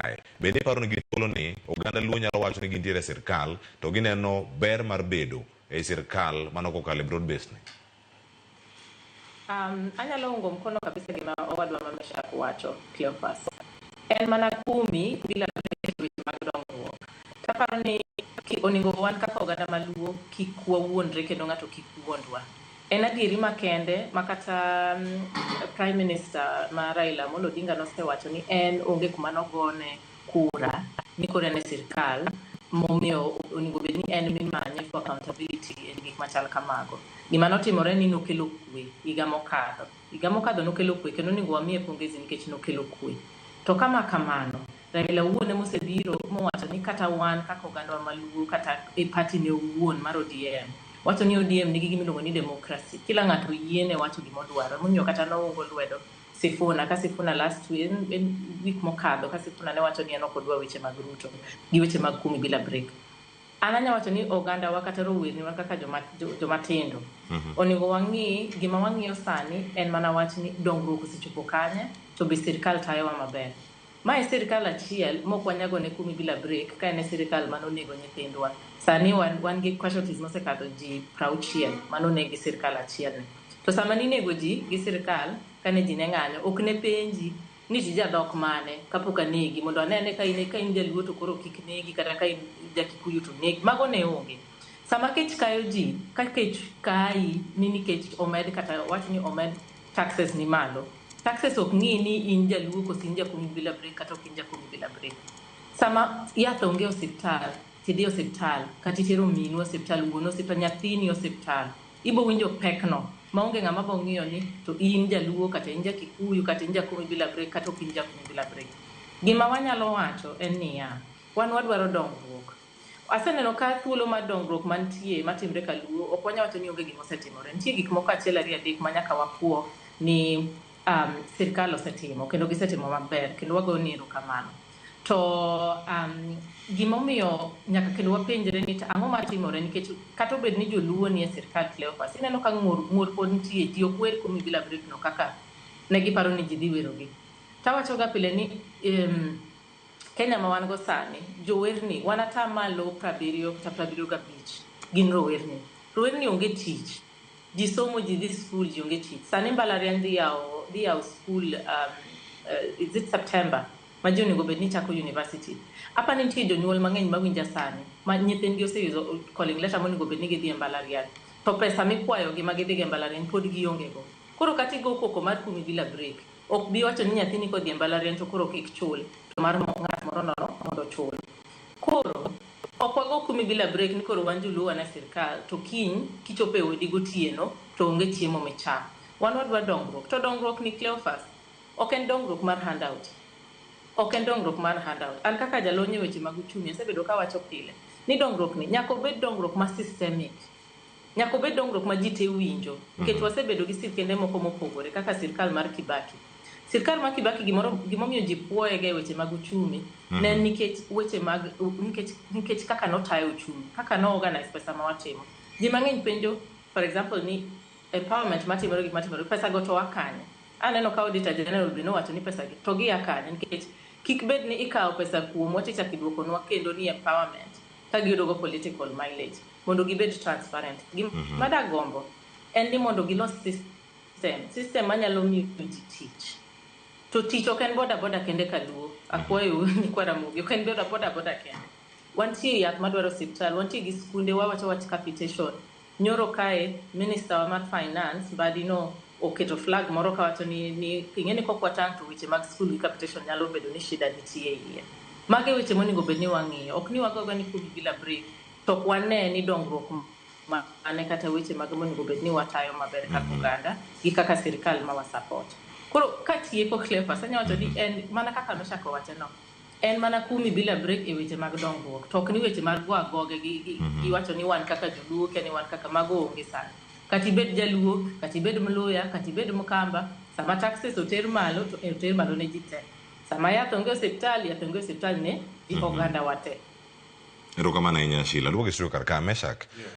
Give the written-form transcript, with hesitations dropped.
kae. Bende paro ni gitolo ni oganda luo nyalo wacho ni gintiere sirkal to gineno ber mar bedo e sirkal mano kokalo broad based ni. Anyalo ungo mkono kabisa gima owadwa mamesha kuwacho Cleophas. En mana kumi bila weche mag dongruok. Taparo ni oningo wan kaka oganda maluo kik wawuondre kendo ng'ato kik wuondwa. En adieri makende makata Prime Minister ma Raila Amolo Odinga nosewacho ni en onge kuma nogone kura ni kore ne sirkal momiyo oningo bed ni en mimanye for accountability en gik machal kamago. Gima notimore ni nokelo kwe higa mokadho nokelo kwe kendo oningo wamiye pongezi nikech nokelo kwe. To kama kamano Raila owuon mosebiro mowacho ni kata wan kaka oganda wa maluo kata e party ne owuon mar ODM wacho ni ODM nigi gimiluongo ni democracy. Kila ng'ato yiene wacho gimodwaro. Momiyo kata noungo lwedo Sifuna last week mokadho ka Sifuna ne wacho ni en ok odwa weche mag Ruto gi weche mag kumi bila break. Ananya wacho ni oganda wa kata rowerni wa kaka jomatindo oningo wang'i gima wang'iyo sani en mana wach ni dongruok osechopo kanye to be sirkal tayowa maber. Mae sirkal achiel mokwanyago ne kumi bila break ka en sirkal manonego nyithindwa. Sani wan gi casualties mosekadho ji 60 manonegi sirkal achiel ne. To sama ninego ji gi sirkal kane ji ne ng'anyo ok ne penji ni ji jadhok mane kapok anegi mondo anene ka in jaluo to koro kik negi kata ka in jakikuyu to negi. Mago ne onge. Sama kech kayo ji ka kech kai ni nikech omed kata wach ni omed taxes ni malo. Taxes ok ng'i ni in jaluo koso in jakumi bila break kata ok in jakumi bila break. Sama yath onge osiptal, tidhi osiptal, kata itero minu osiptal, wuon osiptal, nyathini osiptal, ibo winjo pekno maonge ng'ama bo ng'iyo ni to in jaluo kata in jakikuyu kata in jakumi bila break kata ok in jakumi bila break. Gima wanyalo wacho en niya, wan wadwaro dongruok. Aseneno ka thuolo mar dongruok mantie matimre ka luo ok wanyawacho ni onge gima osetimore. Nitie gik moko achiel ariyo adek manyaka wapuo ni sirkal osetimo kendo gisetimo maber kendo wago ni erokamano. To gimomiyo nyaka kendo wapenjre ni ang'o matimore nikech kata obed ni joluo ni e sirkal Cleophas ineno ka ng'ur pod nitie ji ok wer kumi bila break no kaka ne giparo ni ji dhi werogi. Tawacho ga pile ni Kenya ma wan go sani jowerni wan ata malo 70 kata 75 gin rowerni onge tich. Ji somo ji dhi school ji onge tich. Sani mbalariany dhi yaw school is it September ma ji onego bed ni chako university. Apa ni nitie jonyuol mang'eny mawinja sani ma nyithindgi oseyudo calling letter monego bed ni gidhi e mbalariany to pesa mikwayo gi ma gidhi e mbalariany pod gionge go. Koro kata igo koko mar kumi bila break ok bi wacho ni nyathini kodhi e mbalariany to koro kik chul to mar ng'at moro nono mondo chul. Koro ok wago kumi bila break ni koro wan joluo na sirkal to kiny kichopo e odi gotieno to onge chiemo michamo. Wan wadwa dongruok. To dongruok ni Cleophas ok en dongruok mar handout. An kaka jalony e weche mag uchumi asebedo ka wacho pile ni dongruok ni nyaka obed dongruok ma systemic. Nyaka obed dongruok ma ji te winjo. Nikech wasebedo gi sirkende moko mopogore kaka sirkal mar Kibaki. Sirkal mar Kibaki gimomiyo ji puoyega e weche mag uchumi ne nikech weche mag nikech kaka notayo uchumi, kaka no organize pesa ma watimo. Ji mang'eny penjo for example ni empowerment matimore gik matimore pesa go to wakanye. Aneno ka Auditor General bino wacho ni pesa gi to gi akanye nikech kik bed ni ikawo pesa kuom waticha kiduoko nwa kendo ni empowerment ka giyudo go political mileage mondo gibed transparent. Madagombo en ni mondo gilos system manyalo miyo ji tich. To tich ok en boda kende kaluo akwayo ni Kwaramogi ok en boda kende. Wantie yath madwaro osiptal, wantie gi skunde wawacho wach capitation. Nyoro kae minister wa mar finance badino oketo flag moro kawacho ni ing'eni kokwatang' to weche mag school gi capitation nyalo bedo ni shida nitie iye. Mage weche monego bed ni wang'iyo ok ni wagoga ni kumi bila break to wane ni dongruok ma ane kata weche mag monego bed ni watayo maber kaka oganda gi kaka sirkal ma wasupport. Koro katieko Cleophas anyawacho ni en mana kaka nochako wache no en mana kumi bila break e weche mag dongruok to ok ni weche mag goge gi wacho ni wan kaka joluo keni wan kaka mago onge sana. Kati bed jaluo, kati bed mluya, kati bed mkamba, sama taxes oter malo to oter malo ne ji te. Sama yath onge osiptal ne ji oganda wate. Erokamano ahinya Sheila. Duogo e studio kar ka Meshak.